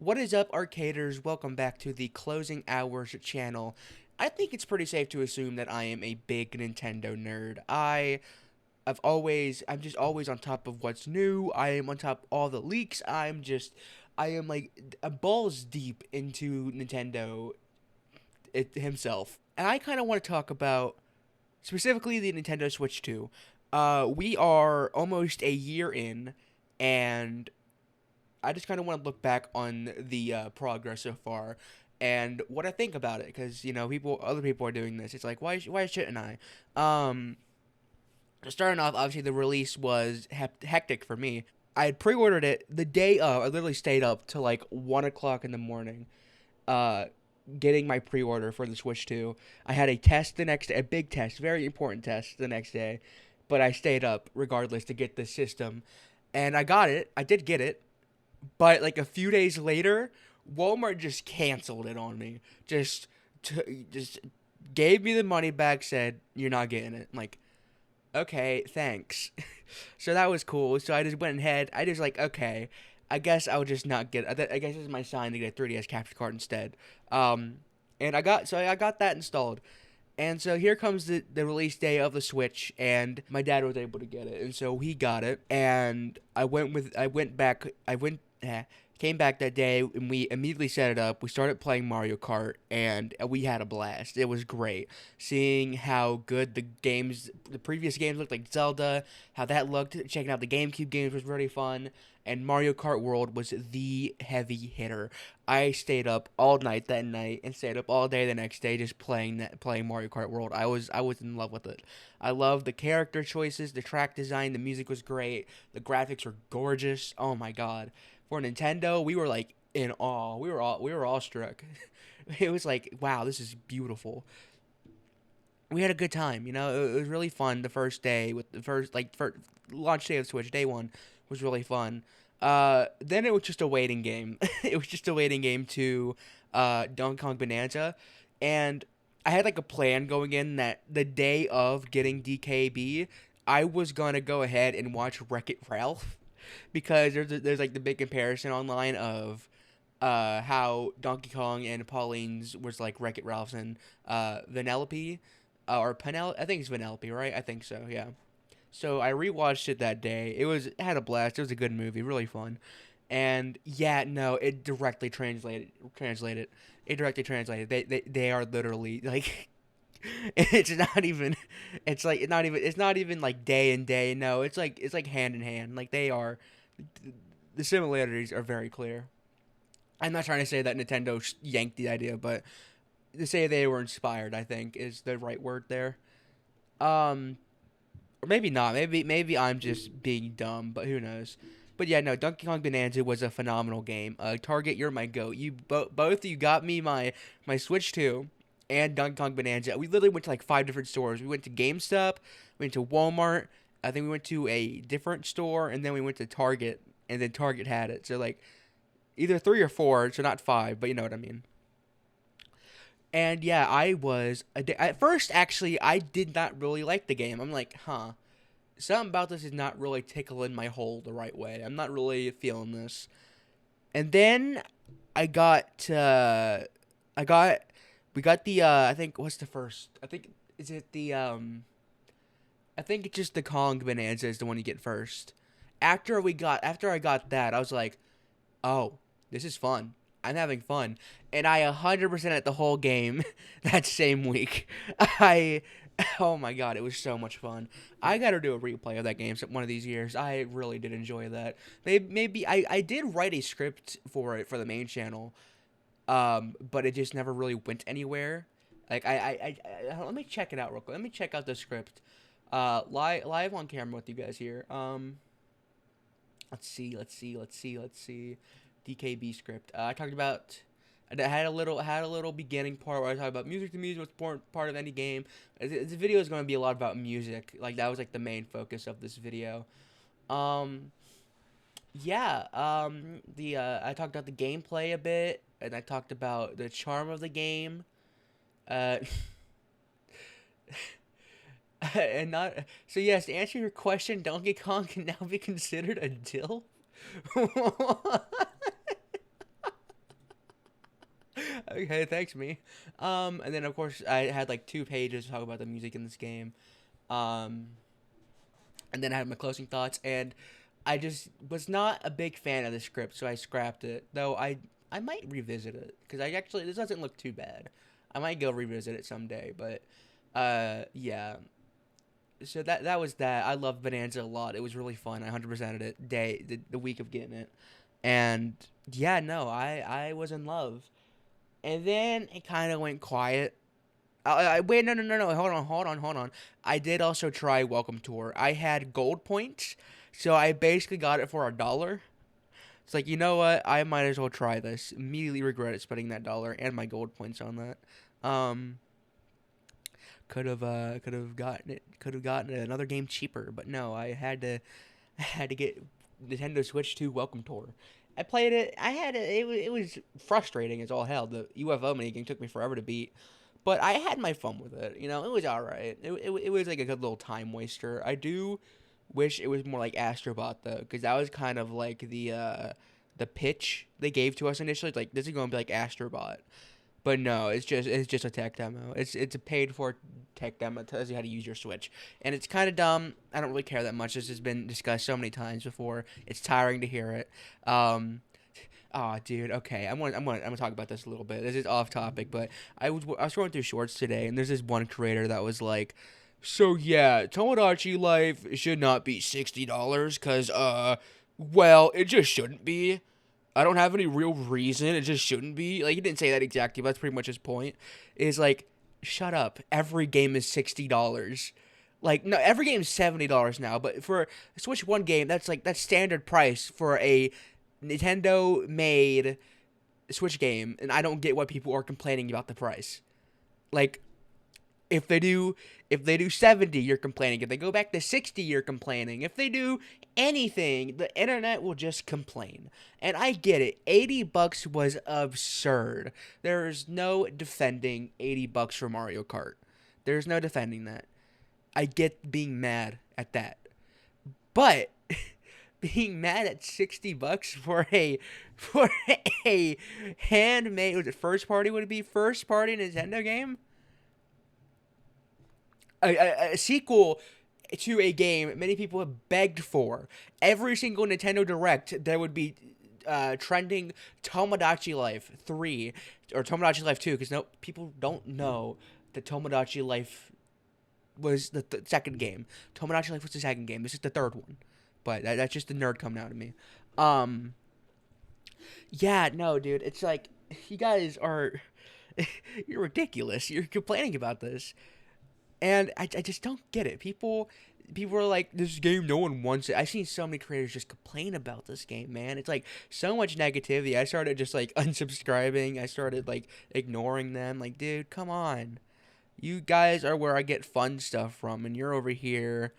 What is up, arcaders? Welcome back to the Closing Hours channel. I think it's pretty safe to assume that I am a big Nintendo nerd. I'm just always on top of what's new. I am on top of all the leaks. I am like balls deep into Nintendo himself. And I kind of want to talk about specifically the Nintendo Switch 2. We are almost a year in, and I just kind of want to look back on the progress so far and what I think about it, because other people are doing this. It's like, why shouldn't I? Um, Starting off, obviously the release was hectic for me. I had pre-ordered it the day of. I literally stayed up till like 1 o'clock in the morning, uh, getting my pre-order for the Switch 2. I had a test the next day, a big test, very important test the next day, but I stayed up regardless to get the system, and I got it. I did get it, but like a few days later, Walmart just canceled it on me. Just gave me the money back. Said you're not getting it. I'm like, okay, thanks. So that was cool. So I just went ahead. I just like, okay, I guess I'll just not get. I guess this is my sign to get a 3DS capture card instead. Um, and I got that installed. And so here comes the release day of the Switch, and my dad was able to get it, and so he got it. And came back that day, and we immediately set it up. We started playing Mario Kart, and we had a blast. It was great seeing how good the previous games looked, like Zelda, how that looked. Checking out the GameCube games was really fun, and Mario Kart World was the heavy hitter. I stayed up all night that night and stayed up all day the next day just playing Mario Kart World. I was in love with it. I loved the character choices, the track design, the music was great, the graphics were gorgeous. Oh my god. For Nintendo, we were like in awe. We were awestruck. It was like, wow, this is beautiful. We had a good time, It was really fun the first day with the first launch day of Switch, day 1 was really fun. Then it was just a waiting game. It was just a waiting game to Donkey Kong Bonanza, and I had like a plan going in that the day of getting DKB, I was gonna go ahead and watch Wreck It Ralph, because there's like the big comparison online of how Donkey Kong and Pauline's was like Wreck It Ralph's and Vanellope, or Penelope. I think it's Vanellope, right? I think so. Yeah. So I rewatched it that day. It had a blast. It was a good movie, really fun. And yeah, no, it directly translated. It directly translated. They are literally like it's not even it's not even like day and day. No, it's like hand in hand. Like they are, the similarities are very clear. I'm not trying to say that Nintendo yanked the idea, but to say they were inspired, I think, is the right word there. Um, or maybe not. Maybe I'm just being dumb, but who knows? But yeah, no. Donkey Kong Bonanza was a phenomenal game. Target, you're my goat. Both you got me my Switch 2 and Donkey Kong Bonanza. We literally went to like 5 different stores. We went to GameStop, we went to Walmart. I think we went to a different store, and then we went to Target, and then Target had it. So like either 3 or 4, so not 5, but you know what I mean. And yeah, at first actually I did not really like the game. I'm like, huh, something about this is not really tickling my hole the right way. I'm not really feeling this. And then I got I got we got the I think what's the first? I think is it the I think it's just the Kong Bonanza is the one you get first. After I got that, I was like, "Oh, this is fun. I'm having fun." And I 100% at the whole game that same week. I Oh my god, it was so much fun. I got to do a replay of that game one of these years. I really did enjoy that. Maybe I did write a script for it for the main channel, but it just never really went anywhere. Like let me check it out real quick. Let me check out the script, live on camera with you guys here. Let's see. DKB script. I talked about. I had a little beginning part where I talked about music. The music was important part of any game. This video is going to be a lot about music. Like that was like the main focus of this video. Um, yeah. The I talked about the gameplay a bit, and I talked about the charm of the game. Uh, and not so yes. To answer your question, Donkey Kong can now be considered a dill. Okay, thanks me. And then of course I had like 2 pages to talk about the music in this game. Um, and then I had my closing thoughts, and I just was not a big fan of the script, so I scrapped it. Though I might revisit it because I actually this doesn't look too bad. I might go revisit it someday, but yeah. So that was that. I loved Bonanza a lot. It was really fun. I 100%ed it the week of getting it, and yeah, no, I was in love. And then it kind of went quiet. Wait, no. Hold on. I did also try Welcome Tour. I had gold points, so I basically got it for $1. It's like, you know what? I might as well try this. Immediately regretted spending that dollar and my gold points on that. Could have gotten another game cheaper, but no, I had to get Nintendo Switch 2 Welcome Tour. I played it. I had it was frustrating as all hell. The UFO mini game took me forever to beat, but I had my fun with it. You know, it was all right. It was like a good little time waster. I do wish it was more like Astrobot though, because that was kind of like the pitch they gave to us initially. Like, this is going to be like Astrobot. But no, it's just a tech demo. It's a paid for tech demo. It tells you how to use your Switch, and it's kind of dumb. I don't really care that much. This has been discussed so many times before. It's tiring to hear it. Oh, dude. Okay, I'm gonna talk about this a little bit. This is off topic, but I was going through shorts today, and there's this one creator that was like, so yeah, Tomodachi Life should not be $60, cause well, it just shouldn't be. I don't have any real reason. It just shouldn't be. Like, he didn't say that exactly, but that's pretty much his point. Is like, shut up. Every game is $60. Like, no, every game is $70 now. But for a Switch One game, that's standard price for a Nintendo made Switch game, and I don't get why people are complaining about the price. Like, if they do 70, you're complaining. If they go back to 60, you're complaining. If they do anything, the internet will just complain. And I get it. $80 was absurd. There is no defending $80 for Mario Kart. There's no defending that. I get being mad at that. But being mad at $60 for a handmade, was it first party, would it be first party Nintendo game? A sequel to a game many people have begged for. Every single Nintendo Direct, there would be trending Tomodachi Life 3 or Tomodachi Life 2, because no, people don't know that Tomodachi Life was the second game. Tomodachi Life was the second game. This is the third one. But that's just the nerd coming out of me. Um, yeah, no, dude. It's like, you guys are. You're ridiculous. You're complaining about this. And I just don't get it. People are like, this game, no one wants it. I've seen so many creators just complain about this game, man. It's like so much negativity. I started just like unsubscribing. I started like ignoring them. Like, dude, come on. You guys are where I get fun stuff from, and you're over here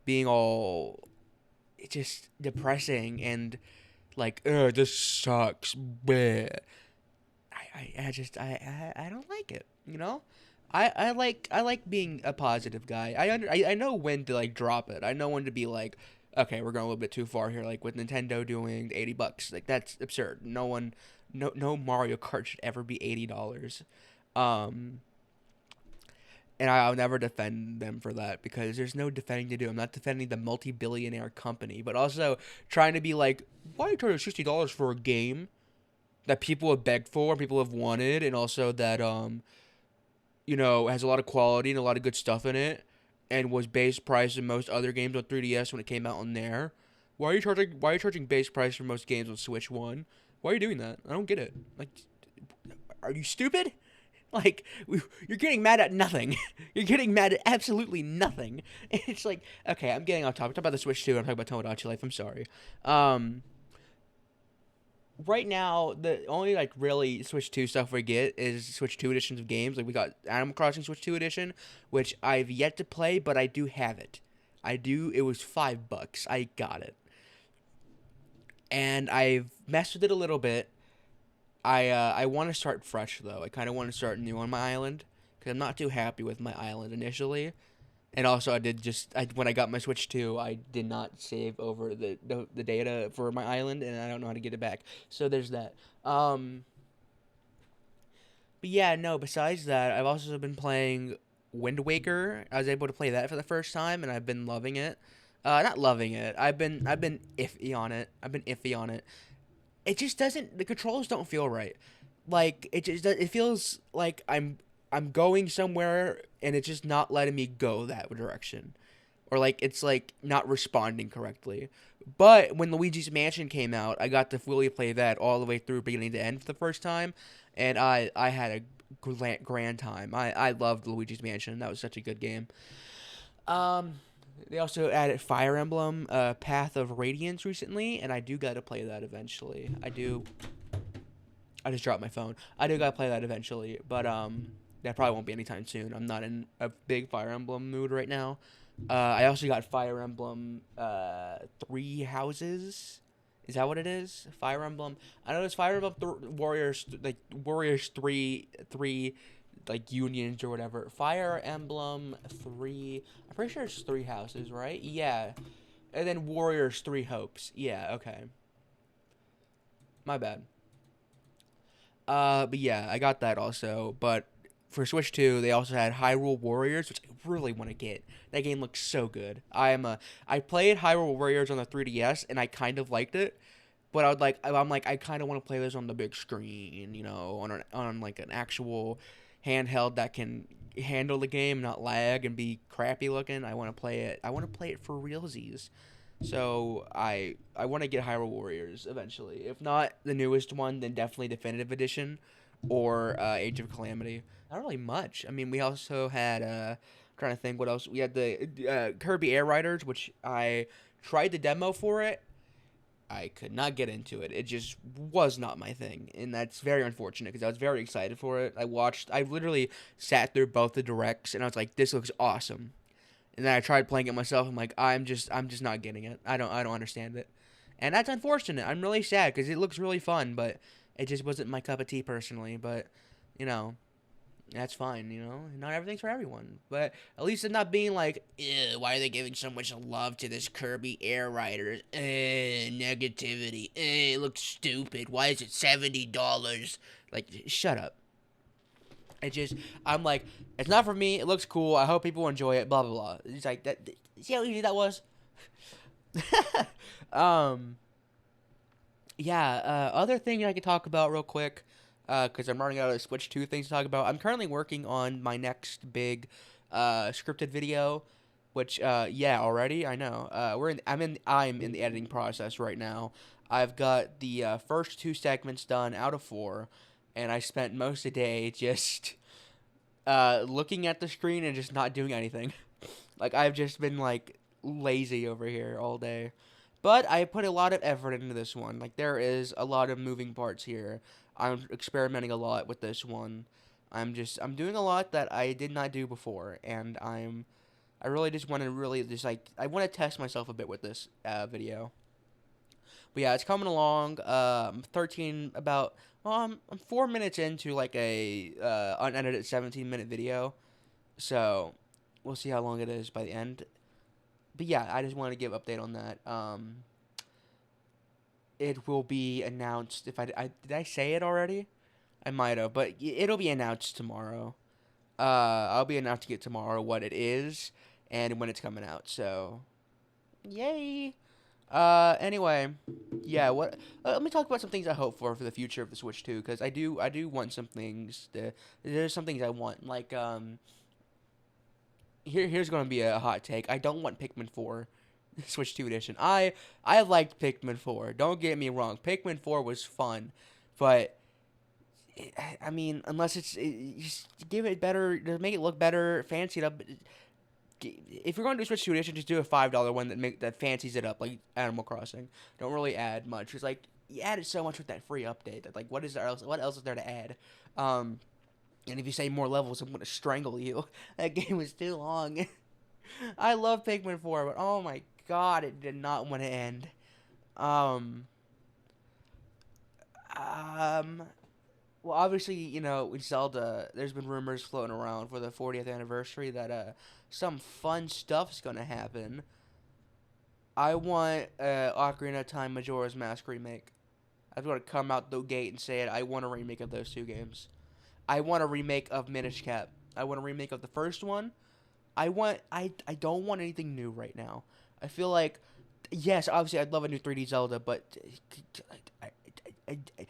being all just depressing and like, this sucks. Bleh. I don't like it, you know? I like being a positive guy. I know when to like drop it. I know when to be like, okay, we're going a little bit too far here. Like with Nintendo doing $80, like that's absurd. No Mario Kart should ever be $80. Um, and I'll never defend them for that because there's no defending to do. I'm not defending the multi-billionaire company, but also trying to be like, why are you charging $60 for a game that people have begged for, people have wanted, and also that has a lot of quality and a lot of good stuff in it, and was base price in most other games on 3DS when it came out on there. Why are you charging base price for most games on Switch One? Why are you doing that? I don't get it. Like, are you stupid? Like, you're getting mad at nothing. You're getting mad at absolutely nothing. It's like, okay, I'm getting off topic. Talk about the Switch 2. I'm talking about Tomodachi Life. I'm sorry. Right now, the only like really Switch 2 stuff we get is Switch 2 editions of games. Like, we got Animal Crossing Switch 2 edition, which I've yet to play, but I do have it. I do. It was $5. I got it, and I've messed with it a little bit. I want to start fresh though. I kind of want to start new on my island because I'm not too happy with my island initially. And also, when I got my Switch 2, I did not save over the data for my island, and I don't know how to get it back. So there's that. But yeah, no, besides that, I've also been playing Wind Waker. I was able to play that for the first time, and I've been loving it. Not loving it. I've been iffy on it. I've been iffy on it. It just doesn't. The controls don't feel right. Like it feels like I'm going somewhere, and it's just not letting me go that direction, or like it's like not responding correctly. But when Luigi's Mansion came out, I got to fully play that all the way through beginning to end for the first time, and I had a grand time. I loved Luigi's Mansion. That was such a good game. Um, they also added Fire Emblem, Path of Radiance recently, and I do got to play that eventually. I do. I just dropped my phone. I do got to play that eventually, but that probably won't be anytime soon. I'm not in a big Fire Emblem mood right now. I also got Fire Emblem Three Houses. Is that what it is? Fire Emblem. I know it's Fire Emblem Warriors, like Warriors three like unions or whatever. Fire Emblem Three. I'm pretty sure it's Three Houses, right? Yeah. And then Warriors Three Hopes. Yeah. Okay. My bad. But yeah, I got that also. But for Switch 2, they also had Hyrule Warriors, which I really want to get. That game looks so good. I played Hyrule Warriors on the 3DS and I kind of liked it, but I'm like I kind of want to play this on the big screen, on like an actual handheld that can handle the game, not lag and be crappy looking. I want to play it. I want to play it for realsies. So I want to get Hyrule Warriors eventually. If not the newest one, then definitely Definitive Edition or Age of Calamity. Not really much. I mean, we also had trying to think what else. We had the Kirby Air Riders, which I tried the demo for it. I could not get into it. It just was not my thing, and that's very unfortunate because I was very excited for it. I literally sat through both the directs, and I was like, "This looks awesome." And then I tried playing it myself. I'm like, I'm just not getting it. I don't understand it, and that's unfortunate. I'm really sad because it looks really fun, but it just wasn't my cup of tea personally. But you know, that's fine. Not everything's for everyone. But at least it's not being like, ew, why are they giving so much love to this Kirby Air Riders? Negativity. It looks stupid. Why is it $70? Like, shut up. It just, I'm like, it's not for me. It looks cool. I hope people enjoy it. Blah blah blah. It's like that. See how easy that was. um. Yeah. Other thing I could talk about real quick, because I'm running out of Switch 2 things to talk about. I'm currently working on my next big, scripted video, which, yeah, already I know. I'm in the editing process right now. I've got the first two segments done out of four, and I spent most of the day just looking at the screen and just not doing anything. Like I've just been like lazy over here all day. But I put a lot of effort into this one. Like there is a lot of moving parts here. I'm experimenting a lot with this one. I'm doing a lot that I did not do before, and I really just want to really just like I want to test myself a bit with this video. But yeah, it's coming along. I'm 13 about. Well, I'm 4 minutes into like a unedited 17-minute video, so we'll see how long it is by the end. But yeah, I just wanted to give an update on that. It will be announced. If I did I say it already? I might have, but it'll be announced tomorrow. I'll be announcing it tomorrow what it is and when it's coming out. So, yay! Anyway, yeah. What? Let me talk about some things I hope for the future of the Switch 2, because I do want some things. There's some things I want. Like here's gonna be a hot take. I don't want Pikmin 4, Switch 2 edition. I liked Pikmin 4. Don't get me wrong. Pikmin 4 was fun, but I mean, unless just give it better, just make it look better, fancy it up. If you're going to do Switch 2 edition, just do a $5 one that fancies it up like Animal Crossing. Don't really add much. It's like you added so much with that free update. That like what else is there to add? And if you say more levels, I'm gonna strangle you. That game was too long. I love Pikmin 4, but oh my god, it did not want to end. Um, um, well, obviously, with Zelda, there's been rumors floating around for the 40th anniversary that some fun stuff's gonna happen. I want Ocarina of Time Majora's Mask remake. I just want to come out the gate and say it. I want a remake of those two games. I want a remake of Minish Cap. I want a remake of the first one. I don't want anything new right now. I feel like, yes, obviously I'd love a new 3D Zelda, but I, I, I,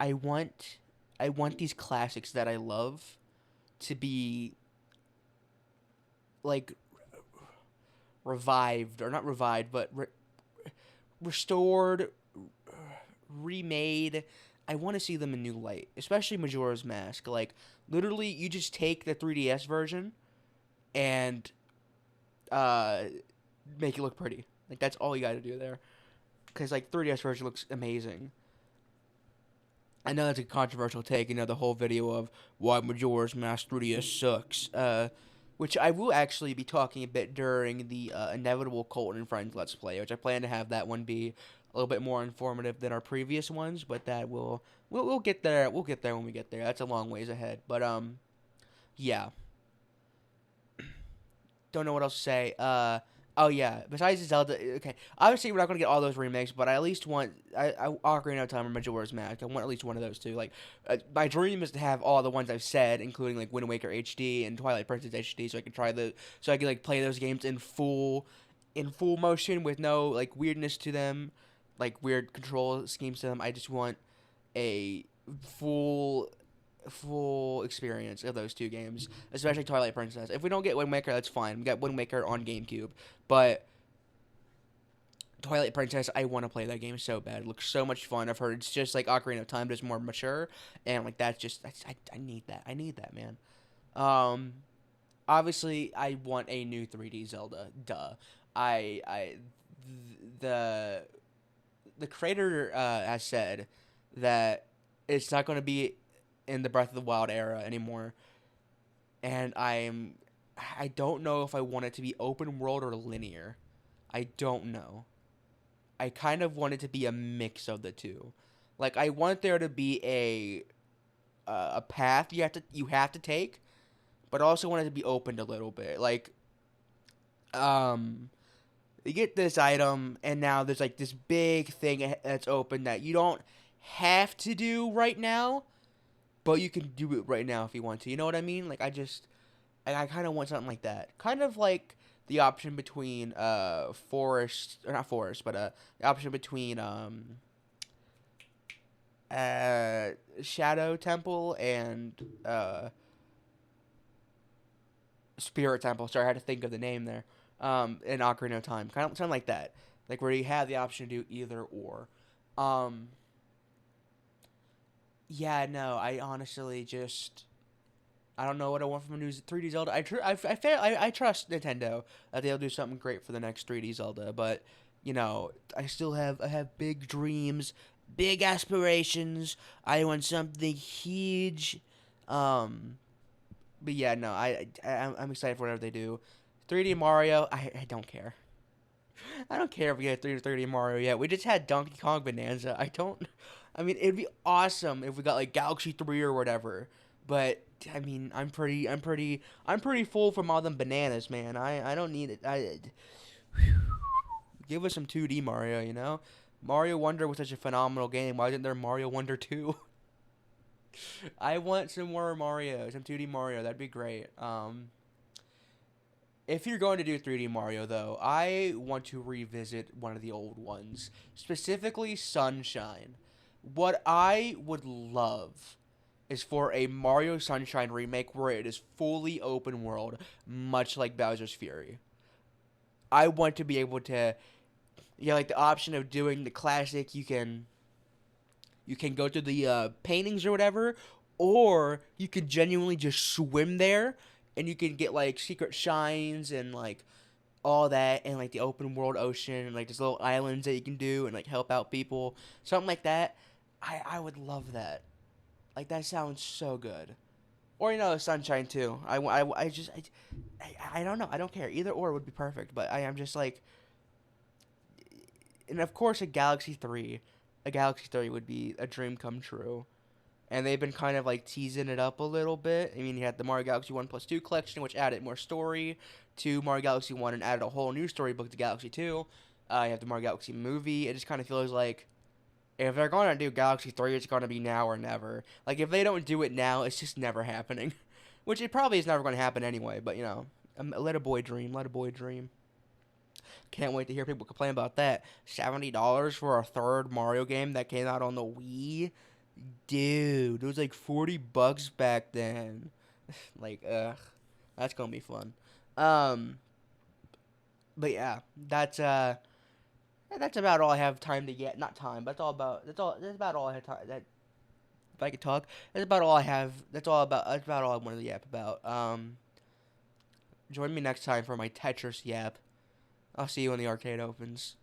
I want I want these classics that I love to be like revived, or not revived, but restored, remade. I want to see them in new light, especially Majora's Mask. Like, literally, you just take the 3DS version and uh, make it look pretty. Like, that's all you got to do there. Because, like, 3DS version looks amazing. I know that's a controversial take, the whole video of why Majora's Mask 3DS sucks. Which I will actually be talking a bit during the Inevitable Colton and Friends Let's Play, which I plan to have that one be a little bit more informative than our previous ones, but that we'll get there. We'll get there when we get there. That's a long ways ahead, but yeah. Don't know what else to say. Oh yeah. Besides Zelda, okay. Obviously, we're not gonna get all those remakes, but I at least want Ocarina of Time or Majora's Mask. I want at least one of those two. Like, my dream is to have all the ones I've said, including like Wind Waker HD and Twilight Princess HD, so I can so I can like play those games in full motion with no like weirdness to them, like weird control schemes to them. I just want a full experience of those two games, especially Twilight Princess. If we don't get Wind Waker, that's fine. We got Wind Waker on GameCube, but Twilight Princess, I want to play that game so bad. It looks so much fun. I've heard it's just like Ocarina of Time, just more mature, and like that's just I need that. I need that, man. Um, Obviously, I want a new 3D Zelda. Duh. I the the creator has said that it's not going to be in the Breath of the Wild era anymore, and I don't know if I want it to be open world or linear. I don't know. I kind of want it to be a mix of the two. Like, I want there to be a path you have to take, but I also want it to be opened a little bit. Like, um you get this item, and now there's like this big thing that's open that you don't have to do right now, but you can do it right now if you want to. You know what I mean? Like, I kind of want something like that. Kind of like the option between forest, or not forest, but the option between Shadow Temple and Spirit Temple. Sorry, I had to think of the name there. In Ocarina of Time, kind of something like that, like where you have the option to do either or. Um, yeah, no, I honestly just I don't know what I want from a new 3D Zelda. I trust Nintendo that they'll do something great for the next 3D Zelda, but I have big dreams, big aspirations. I want something huge. Um, but yeah, no, I'm excited for whatever they do. 3D Mario, I don't care. I don't care if we get 3D Mario yet. We just had Donkey Kong Bonanza. I mean, it'd be awesome if we got like Galaxy 3 or whatever. But I mean, I'm pretty full from all them bananas, man. I don't need it. Give us some 2D Mario, you know? Mario Wonder was such a phenomenal game. Why isn't there Mario Wonder 2? I want some more Mario, some 2D Mario. That'd be great. If you're going to do 3D Mario, though, I want to revisit one of the old ones, specifically Sunshine. What I would love is for a Mario Sunshine remake where it is fully open world, much like Bowser's Fury. I want to be able to, like the option of doing the classic. You can go to the paintings or whatever, or you can genuinely just swim there, and you can get like secret shines and like all that, and like the open world ocean, and like there's little islands that you can do and like help out people, something like that. I would love that. Like, that sounds so good. Or Sunshine too. I don't know. I don't care. Either or would be perfect. But I am just like, and of course a Galaxy 3 would be a dream come true. And they've been kind of like teasing it up a little bit. I mean, you had the Mario Galaxy 1 plus 2 collection, which added more story to Mario Galaxy 1 and added a whole new storybook to Galaxy 2. You have the Mario Galaxy movie. It just kind of feels like If they're gonna do Galaxy 3, it's gonna be now or never. Like, if they don't do it now, it's just never happening. Which it probably is never gonna happen anyway, but you know, let a boy dream, let a boy dream. Can't wait to hear people complain about that. $70 for a third Mario game that came out on the Wii? Dude, it was like $40 back then. Like, ugh. That's gonna be fun. Um, but yeah, that's about all I have time to get. Not time, but that's about all I have time that if I could talk, that's about all I have. That's about all I wanted to yap about. Join me next time for my Tetris yap. I'll see you when the arcade opens.